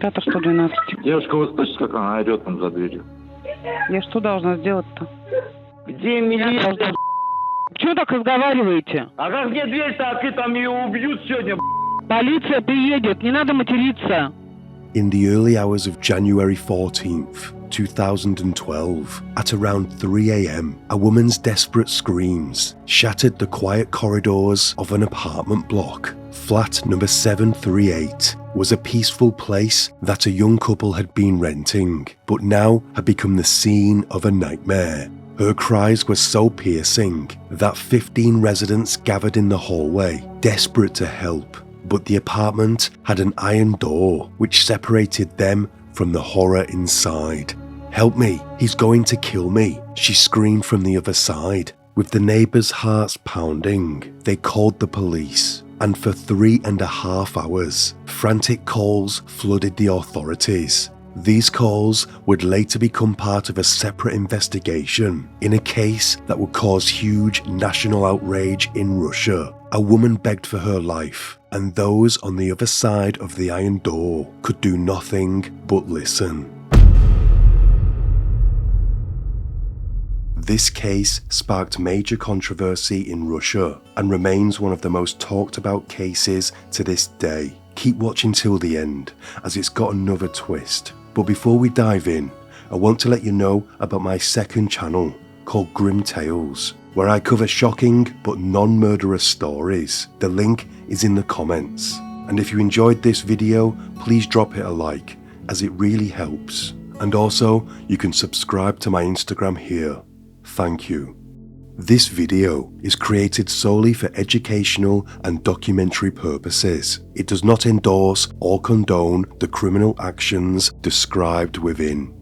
Оператор 112. Девушка, вы слышите, как она орет там за дверью? Я что должна сделать-то? Где милиция? Чего так разговариваете? А как мне дверь-то открыть, там ее убьют сегодня? Полиция приедет, не надо материться. In the early hours of January 14th, 2012, at around 3 a.m, a woman's desperate screams shattered the quiet corridors of an apartment block. Flat number 738 was a peaceful place that a young couple had been renting, but now had become the scene of a nightmare. Her cries were so piercing that 15 residents gathered in the hallway, desperate to help. But the apartment had an iron door which separated them from the horror inside. "Help me, he's going to kill me," she screamed from the other side. With the neighbours' hearts pounding, they called the police, and for 3.5 hours, frantic calls flooded the authorities. These calls would later become part of a separate investigation in a case that would cause huge national outrage in Russia. A woman begged for her life, and those on the other side of the iron door could do nothing but listen. This case sparked major controversy in Russia and remains one of the most talked about cases to this day. Keep watching till the end, as it's got another twist. But before we dive in, I want to let you know about my second channel called Grim Tales, where I cover shocking but non-murderous stories. The link is in the comments. And if you enjoyed this video, please drop it a like, as it really helps. And also, you can subscribe to my Instagram here. Thank you. This video is created solely for educational and documentary purposes. It does not endorse or condone the criminal actions described within.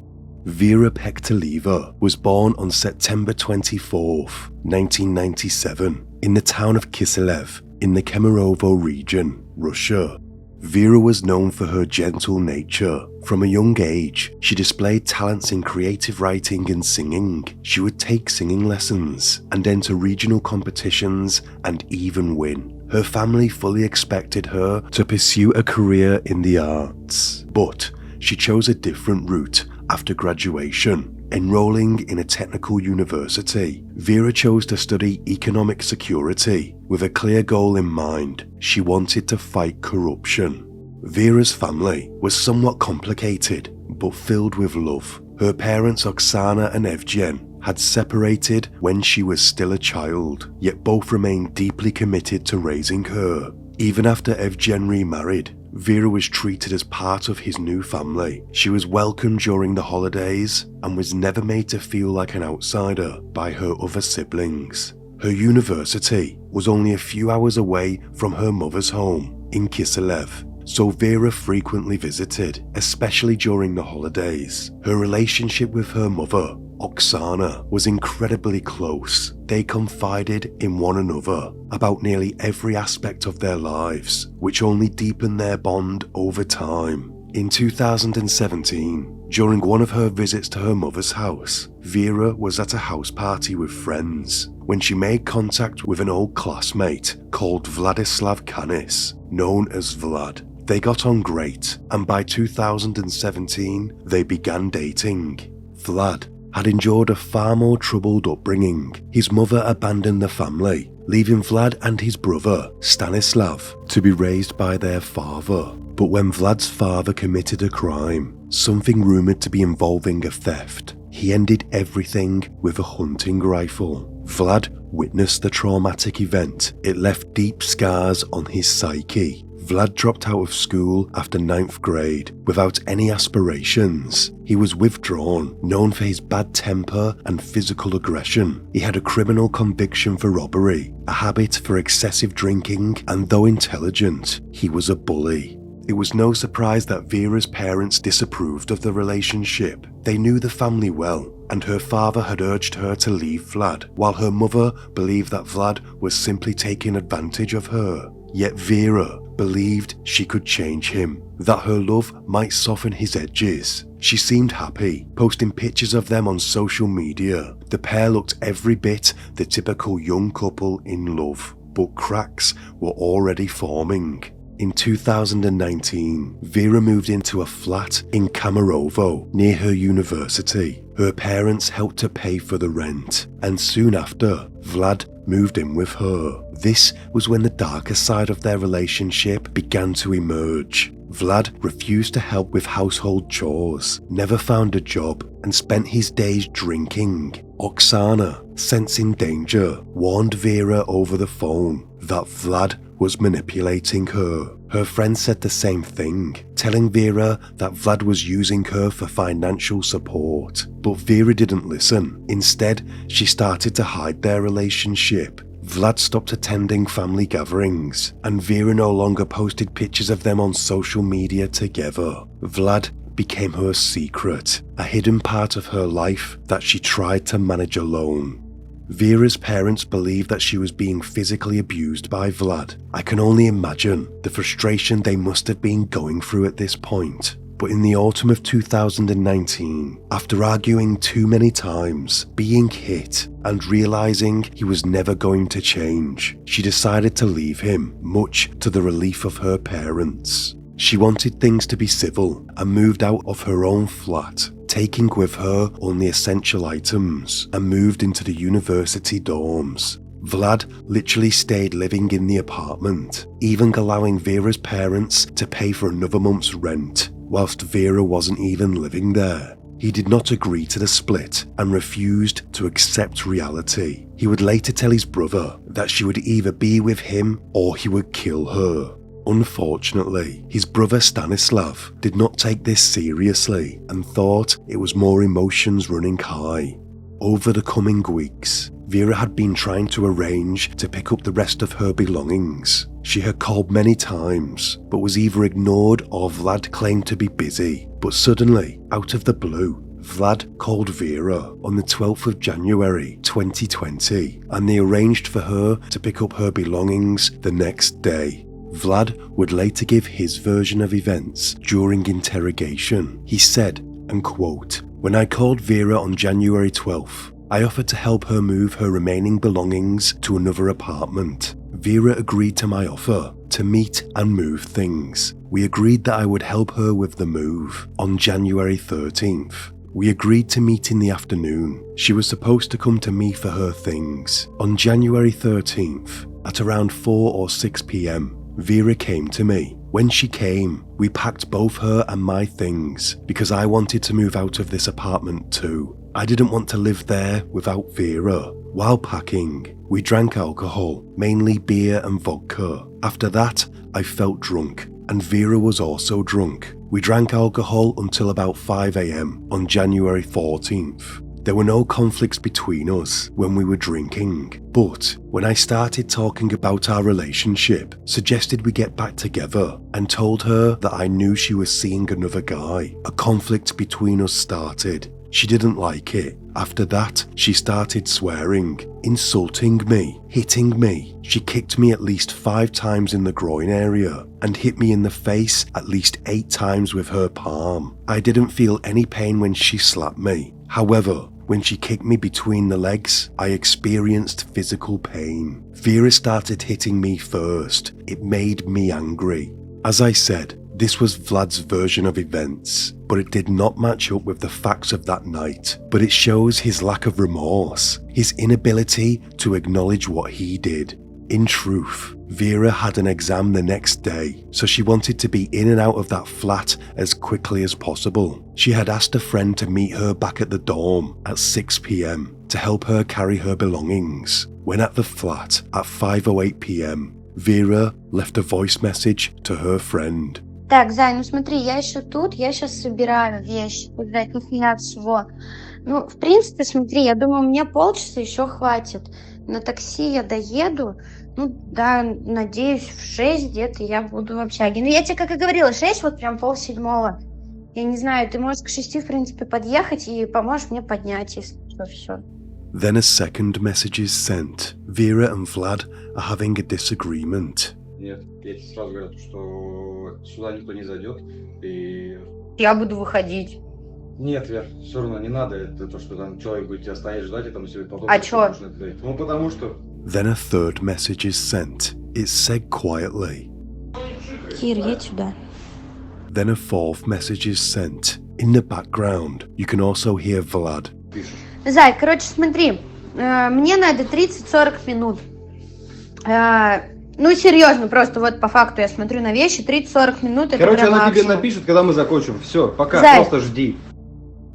Vera Pekteleva was born on September 24th, 1997, in the town of Kiselev in the Kemerovo region, Russia. Vera was known for her gentle nature. From a young age, she displayed talents in creative writing and singing. She would take singing lessons and enter regional competitions and even win. Her family fully expected her to pursue a career in the arts, but she chose a different route after graduation. Enrolling in a technical university, Vera chose to study economic security with a clear goal in mind. She wanted to fight corruption. Vera's family was somewhat complicated, but filled with love. Her parents Oksana and Evgen had separated when she was still a child, yet both remained deeply committed to raising her. Even after Evgen remarried, Vera was treated as part of his new family. She was welcomed during the holidays and was never made to feel like an outsider by her other siblings. Her university was only a few hours away from her mother's home in Kiselev, so Vera frequently visited, especially during the holidays. Her relationship with her mother, Oksana, was incredibly close. They confided in one another about nearly every aspect of their lives, which only deepened their bond over time. In 2017, during one of her visits to her mother's house, Vera was at a house party with friends when she made contact with an old classmate called Vladislav Kanis, known as Vlad. They got on great, and by 2017, they began dating. Vlad had endured a far more troubled upbringing. His mother abandoned the family, leaving Vlad and his brother, Stanislav, to be raised by their father. But when Vlad's father committed a crime, something rumoured to be involving a theft, he ended everything with a hunting rifle. Vlad witnessed the traumatic event. It left deep scars on his psyche. Vlad dropped out of school after 9th grade without any aspirations. He was withdrawn, known for his bad temper and physical aggression. He had a criminal conviction for robbery, a habit for excessive drinking, and though intelligent, he was a bully. It was no surprise that Vera's parents disapproved of the relationship. They knew the family well, and her father had urged her to leave Vlad, while her mother believed that Vlad was simply taking advantage of her. Yet Vera believed she could change him, that her love might soften his edges. She seemed happy, posting pictures of them on social media. The pair looked every bit the typical young couple in love, but cracks were already forming. In 2019, Vera moved into a flat in Kamarovo near her university. Her parents helped to pay for the rent, and soon after, Vlad moved in with her. This was when the darker side of their relationship began to emerge. Vlad refused to help with household chores, never found a job, and spent his days drinking. Oksana, sensing danger, warned Vera over the phone that Vlad was manipulating her. Her friend said the same thing, telling Vera that Vlad was using her for financial support. But Vera didn't listen. Instead, she started to hide their relationship. Vlad stopped attending family gatherings, and Vera no longer posted pictures of them on social media together. Vlad became her secret, a hidden part of her life that she tried to manage alone. Vera's parents believed that she was being physically abused by Vlad. I can only imagine the frustration they must have been going through at this point. But in the autumn of 2019, after arguing too many times, being hit, and realizing he was never going to change, she decided to leave him, much to the relief of her parents. She wanted things to be civil and moved out of her own flat, taking with her only essential items, and moved into the university dorms. Vlad literally stayed living in the apartment, even allowing Vera's parents to pay for another month's rent, whilst Vera wasn't even living there. He did not agree to the split and refused to accept reality. He would later tell his brother that she would either be with him or he would kill her. Unfortunately, his brother Stanislav did not take this seriously and thought it was more emotions running high. Over the coming weeks, Vera had been trying to arrange to pick up the rest of her belongings. She had called many times, but was either ignored or Vlad claimed to be busy. But suddenly, out of the blue, Vlad called Vera on the 12th of January 2020, and they arranged for her to pick up her belongings the next day. Vlad would later give his version of events during interrogation. He said, and quote, "When I called Vera on January 12th, I offered to help her move her remaining belongings to another apartment. Vera agreed to my offer to meet and move things. We agreed that I would help her with the move. On January 13th, we agreed to meet in the afternoon. She was supposed to come to me for her things. On January 13th, at around 4 or 6 p.m, Vera came to me. When she came, we packed both her and my things because I wanted to move out of this apartment too. I didn't want to live there without Vera. While packing, we drank alcohol, mainly beer and vodka. After that, I felt drunk, and Vera was also drunk. We drank alcohol until about 5 a.m. on January 14th. There were no conflicts between us when we were drinking, but when I started talking about our relationship, suggested we get back together, and told her that I knew she was seeing another guy, a conflict between us started. She didn't like it. After that, she started swearing, insulting me, hitting me. She kicked me at least 5 times in the groin area and hit me in the face at least 8 times with her palm. I didn't feel any pain when she slapped me. However, when she kicked me between the legs, I experienced physical pain. Vera started hitting me first. It made me angry. As I said, this was Vlad's version of events, but it did not match up with the facts of that night. But it shows his lack of remorse, his inability to acknowledge what he did. In truth, Vera had an exam the next day, so she wanted to be in and out of that flat as quickly as possible. She had asked a friend to meet her back at the dorm at 6 p.m. to help her carry her belongings. When at the flat at 5:08 p.m, Vera left a voice message to her friend. Так, Зай, ну смотри, я еще тут, я сейчас собираю вещи, блядь, нахуя всего. Ну, в принципе, смотри, я думаю, мне полчаса еще хватит. На такси я доеду, ну, да, надеюсь, в 6 где-то я буду в общаге. Ну, я тебе, как и говорила, 6, вот прям 6:30. Я не знаю, ты можешь к 6, в принципе, подъехать и поможешь мне поднять, если что, все. Then a second message is sent. Vera and Vlad are having a disagreement. Нет, я тебе сразу говорю, что сюда никто не зайдет. И... Я буду выходить. Нет, Вер, все равно не надо. Это то, что там человек будет тебя стоять, ждать, и там все потом... А чё? Ну, потому что... Then a third message is sent. It's said quietly. Кир, едь сюда. Then a fourth message is sent. In the background, you can also hear Vlad. Зай, короче, смотри, мне надо 30-40 минут. Ну, серьезно, просто вот по факту я смотрю на вещи, 30-40 минут, это Короче, прям она тебе максимум. напишет, когда мы закончим. Все, пока, Зай. просто жди.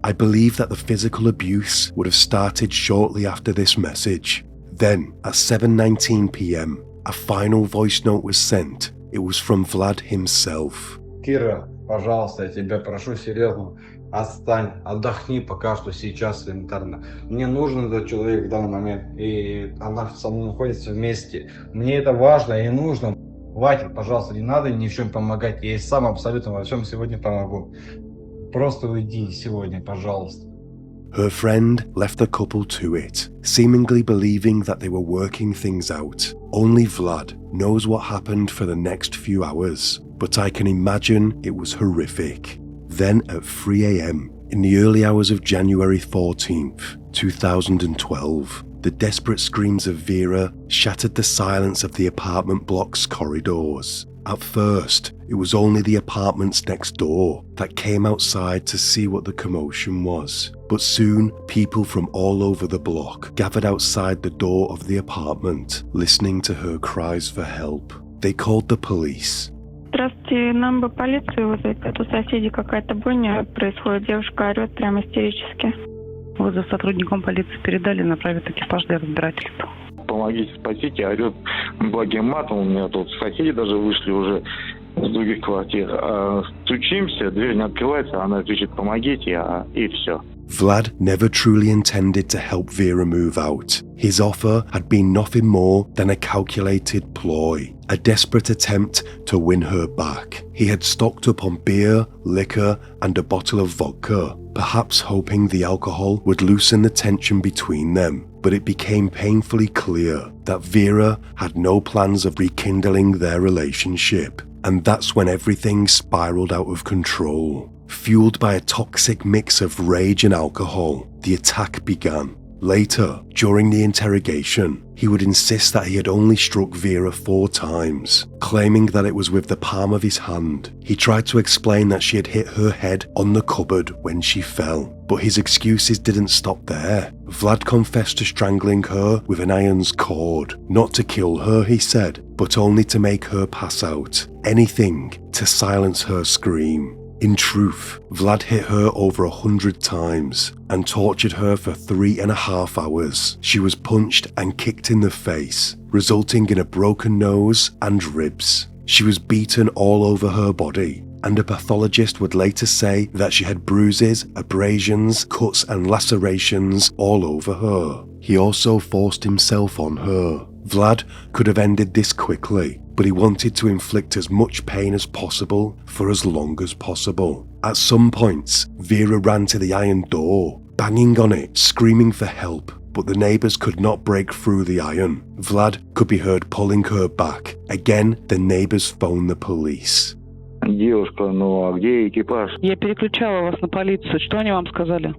I believe that the physical abuse would have started shortly after this message. Then, at 7:19 p.m., a final voice note was sent. It was from Vlad himself. Кира, пожалуйста, я тебя прошу серьезно, отстань, отдохни пока что сейчас элементарно. Мне нужен этот человек в данный момент, и она со мной находится вместе. Мне это важно и нужно. Хватит, пожалуйста, не надо ни в чем помогать. Я и сам абсолютно во всем сегодня помогу. Просто уйди сегодня, пожалуйста. Her friend left the couple to it, seemingly believing that they were working things out. Only Vlad knows what happened for the next few hours, but I can imagine it was horrific. Then at 3 a.m, in the early hours of January 14th, 2012, the desperate screams of Vera shattered the silence of the apartment block's corridors. At first, it was only the apartments next door that came outside to see what the commotion was. But soon, people from all over the block gathered outside the door of the apartment, listening to her cries for help. They called the police. Здравствуйте, нам бы полицию вызвать. А то у соседей какая-то бойня происходит. Девушка орет прямо истерически. Вы за сотрудником полиции передали, направят экипаж для разбирательства. Помогите, спасите, орет благим матом. У меня тут соседи даже вышли уже с других квартир. Стучимся, дверь не открывается, она кричит «помогите», и все. Vlad never truly intended to help Vera move out. His offer had been nothing more than a calculated ploy, a desperate attempt to win her back. He had stocked up on beer, liquor, and a bottle of vodka, perhaps hoping the alcohol would loosen the tension between them. But it became painfully clear that Vera had no plans of rekindling their relationship, and that's when everything spiraled out of control. Fueled by a toxic mix of rage and alcohol, the attack began. Later, during the interrogation, he would insist that he had only struck Vera 4 times, claiming that it was with the palm of his hand. He tried to explain that she had hit her head on the cupboard when she fell, but his excuses didn't stop there. Vlad confessed to strangling her with an iron's cord, not to kill her, he said, but only to make her pass out, anything to silence her scream. In truth, Vlad hit her over 100 times and tortured her for 3.5 hours. She was punched and kicked in the face, resulting in a broken nose and ribs. She was beaten all over her body, and a pathologist would later say that she had bruises, abrasions, cuts and lacerations all over her. He also forced himself on her. Vlad could have ended this quickly, but he wanted to inflict as much pain as possible for as long as possible. At some points, Vera ran to the iron door, banging on it, screaming for help, but the neighbours could not break through the iron. Vlad could be heard pulling her back. Again, the neighbours phoned the police. Девушка, ну а где экипаж? Я переключала вас на полицию. Что они вам сказали?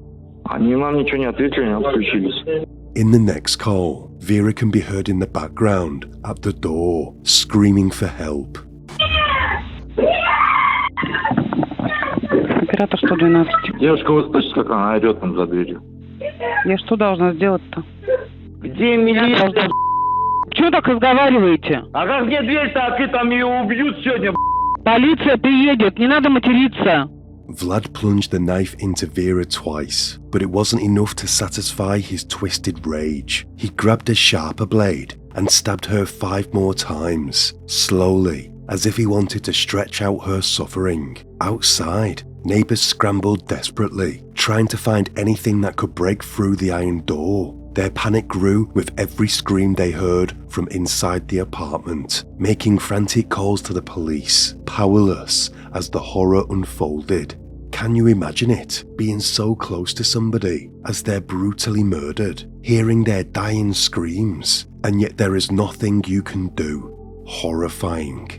Они нам ничего не ответили, они отключились. In the next call, Vera can be heard in the background at the door, screaming for help. Оператор 112. Девушка, вы слышите, как она орет там за дверью? Я что должна сделать-то? Где милиция? Чего так разговариваете? А как мне дверь-то открыть, там ее убьют сегодня? Полиция приедет, не надо материться. Vlad plunged the knife into Vera twice, but it wasn't enough to satisfy his twisted rage. He grabbed a sharper blade and stabbed her 5 more times, slowly, as if he wanted to stretch out her suffering. Outside, neighbours scrambled desperately, trying to find anything that could break through the iron door. Their panic grew with every scream they heard from inside the apartment, making frantic calls to the police, powerless as the horror unfolded. Can you imagine it, being so close to somebody as they're brutally murdered, hearing their dying screams, and yet there is nothing you can do? Horrifying.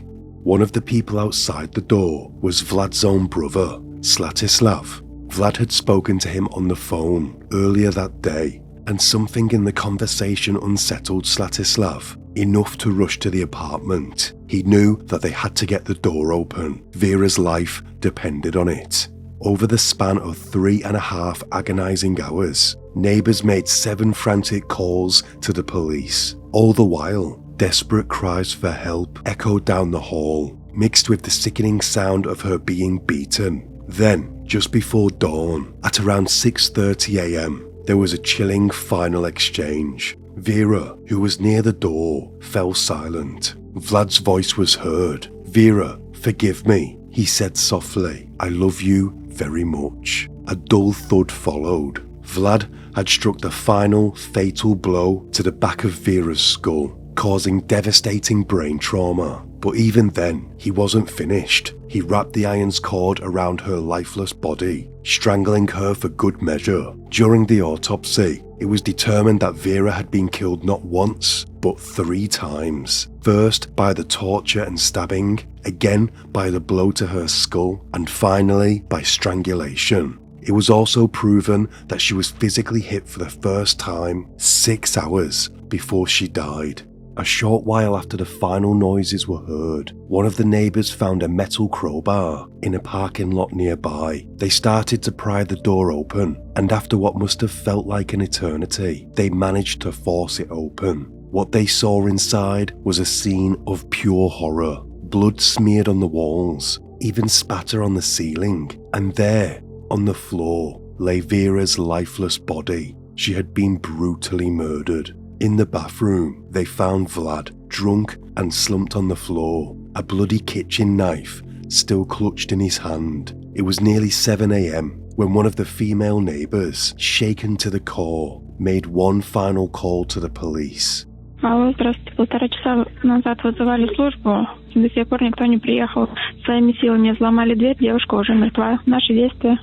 One of the people outside the door was Vlad's own brother, Slatislav. Vlad had spoken to him on the phone earlier that day, and something in the conversation unsettled Slatislav. enough to rush to the apartment. He knew that they had to get the door open. Vera's life depended on it. Over the span of 3.5 agonizing hours, neighbors made 7 frantic calls to the police. All the while, desperate cries for help echoed down the hall, mixed with the sickening sound of her being beaten. Then, just before dawn, at around 6:30 a.m., there was a chilling final exchange. Vera, who was near the door, fell silent. Vlad's voice was heard. "Vera, forgive me," he said softly. "I love you very much." A dull thud followed. Vlad had struck the final, fatal blow to the back of Vera's skull, causing devastating brain trauma. But even then, he wasn't finished. He wrapped the iron's cord around her lifeless body, strangling her for good measure. During the autopsy, it was determined that Vera had been killed not once, but 3 times. First by the torture and stabbing, again by the blow to her skull, and finally by strangulation. It was also proven that she was physically hit for the first time 6 hours before she died. A short while after the final noises were heard, one of the neighbours found a metal crowbar in a parking lot nearby. They started to pry the door open, and after what must have felt like an eternity, they managed to force it open. What they saw inside was a scene of pure horror. Blood smeared on the walls, even spatter on the ceiling, and there, on the floor, lay Vera's lifeless body. She had been brutally murdered. In the bathroom, they found Vlad, drunk and slumped on the floor, a bloody kitchen knife still clutched in his hand. It was nearly 7 a.m. when one of the female neighbours, shaken to the core, made one final call to the police. Алло, здравствуйте. 1,5 часа назад вызывали службу. До сих пор никто не приехал. Своими силами взломали дверь, девушка уже мертва. Наши действия.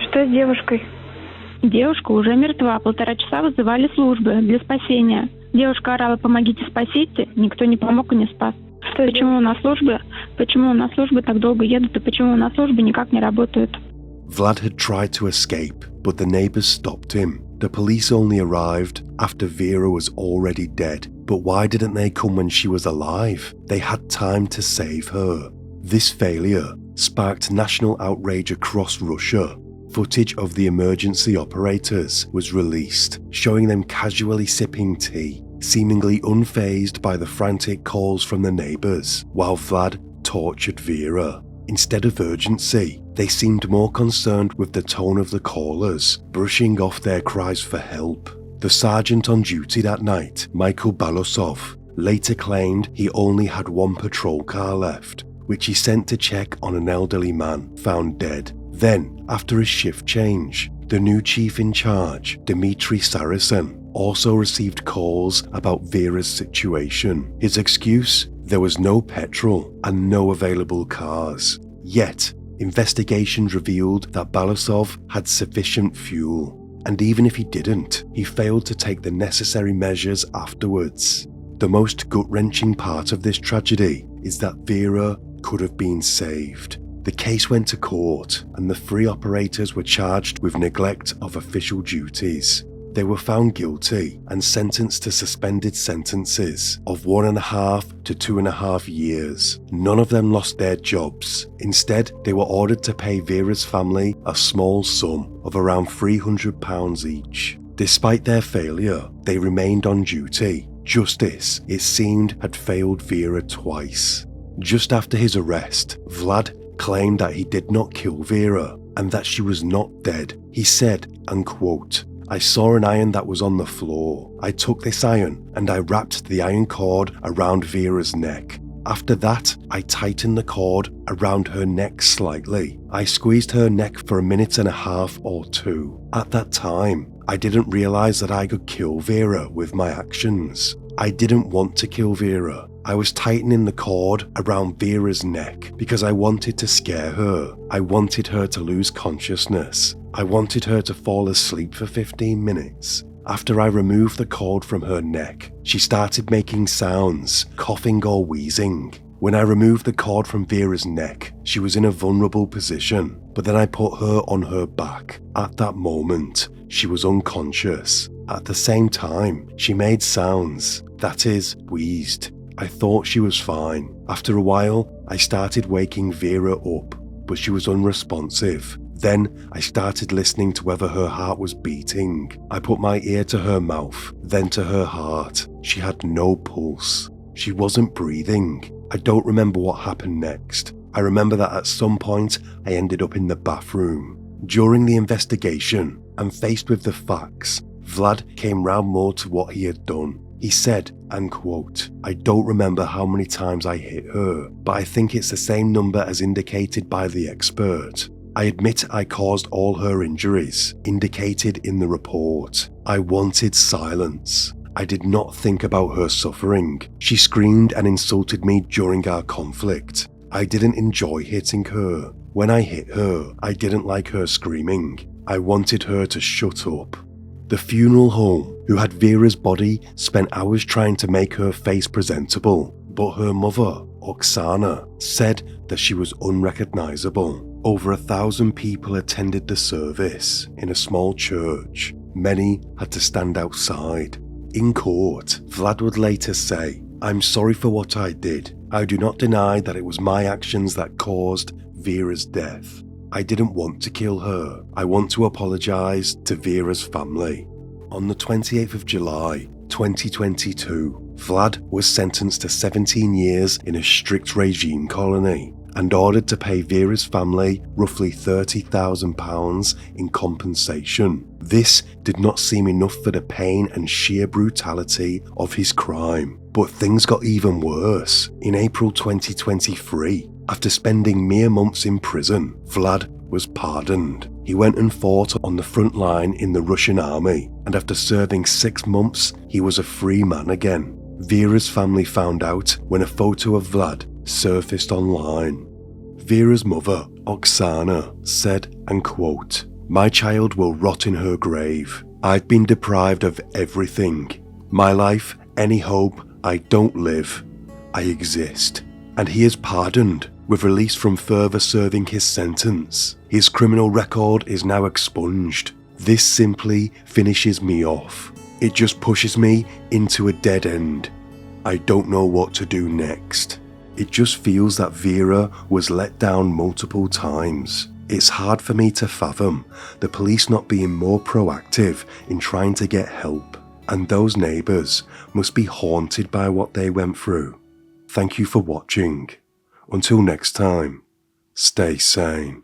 Что с девушкой? Девушка уже мертва. 1,5 часа вызывали службы для спасения. Девушка орала: «Помогите, спасите». Никто не помог и не спас. Почему у нас службы так долго едут, и почему у нас службы никак не работают? Vlad had tried to escape, but the neighbours stopped him. The police only arrived after Vera was already dead. But why didn't they come when she was alive? They had time to save her. This failure sparked national outrage across Russia. Footage of the emergency operators was released, showing them casually sipping tea, seemingly unfazed by the frantic calls from the neighbours, while Vlad tortured Vera. Instead of urgency, they seemed more concerned with the tone of the callers, brushing off their cries for help. The sergeant on duty that night, Michael Balasov, later claimed he only had one patrol car left, which he sent to check on an elderly man found dead. Then, after a shift change, the new chief in charge, Dmitry Saracen, also received calls about Vera's situation. His excuse? There was no petrol and no available cars. Yet, investigations revealed that Balasov had sufficient fuel. And even if he didn't, he failed to take the necessary measures afterwards. The most gut-wrenching part of this tragedy is that Vera could have been saved. The case went to court, and the 3 operators were charged with neglect of official duties. They were found guilty and sentenced to suspended sentences of 1.5 to 2.5 years. None of them lost their jobs. Instead, they were ordered to pay Vera's family a small sum of around £300 each. Despite their failure, they remained on duty. Justice, it seemed, had failed Vera twice. Just after his arrest, Vlad claimed that he did not kill Vera and that she was not dead. He said, and quote, "I saw an iron that was on the floor. I took this iron and I wrapped the iron cord around Vera's neck. After that, I tightened the cord around her neck slightly. I squeezed her neck for 1.5 minutes or 2. At that time, I didn't realize that I could kill Vera with my actions. I didn't want to kill Vera. I was tightening the cord around Vera's neck because I wanted to scare her. I wanted her to lose consciousness. I wanted her to fall asleep for 15 minutes. After I removed the cord from her neck, she started making sounds, coughing or wheezing. When I removed the cord from Vera's neck, she was in a vulnerable position, but then I put her on her back. At that moment, she was unconscious. At the same time, she made sounds, That is, wheezed. I thought she was fine. After a while, I started waking Vera up, but she was unresponsive. Then I started listening to whether her heart was beating. I put my ear to her mouth, then to her heart. She had no pulse. She wasn't breathing. I don't remember what happened next. I remember that at some point I ended up in the bathroom. During the investigation, and faced with the facts, Vlad came round more to what he had done. He said, and quote, "I don't remember how many times I hit her, but I think it's the same number as indicated by the expert. I admit I caused all her injuries, indicated in the report. I wanted silence. I did not think about her suffering. She screamed and insulted me during our conflict. I didn't enjoy hitting her. When I hit her, I didn't like her screaming. I wanted her to shut up." The funeral home, who had Vera's body, spent hours trying to make her face presentable, but her mother, Oksana, said that she was unrecognizable. Over 1,000 people attended the service in a small church. Many had to stand outside. In court, Vlad would later say, "I'm sorry for what I did. I do not deny that it was my actions that caused Vera's death. I didn't want to kill her. I want to apologize to Vera's family." On the 28th of July, 2022, Vlad was sentenced to 17 years in a strict regime colony and ordered to pay Vera's family roughly £30,000 in compensation. This did not seem enough for the pain and sheer brutality of his crime. But things got even worse. In April 2023, after spending mere months in prison, Vlad was pardoned. He went and fought on the front line in the Russian army, and after serving 6 months, he was a free man again. Vera's family found out when a photo of Vlad surfaced online. Vera's mother, Oksana, said, and quote, "My child will rot in her grave. I've been deprived of everything. My life, any hope, I don't live. I exist." And he is pardoned, with release from further serving his sentence. His criminal record is now expunged. This simply finishes me off. It just pushes me into a dead end. I don't know what to do next. It just feels that Vera was let down multiple times. It's hard for me to fathom the police not being more proactive in trying to get help. And those neighbours must be haunted by what they went through. Thank you for watching. Until next time, stay sane.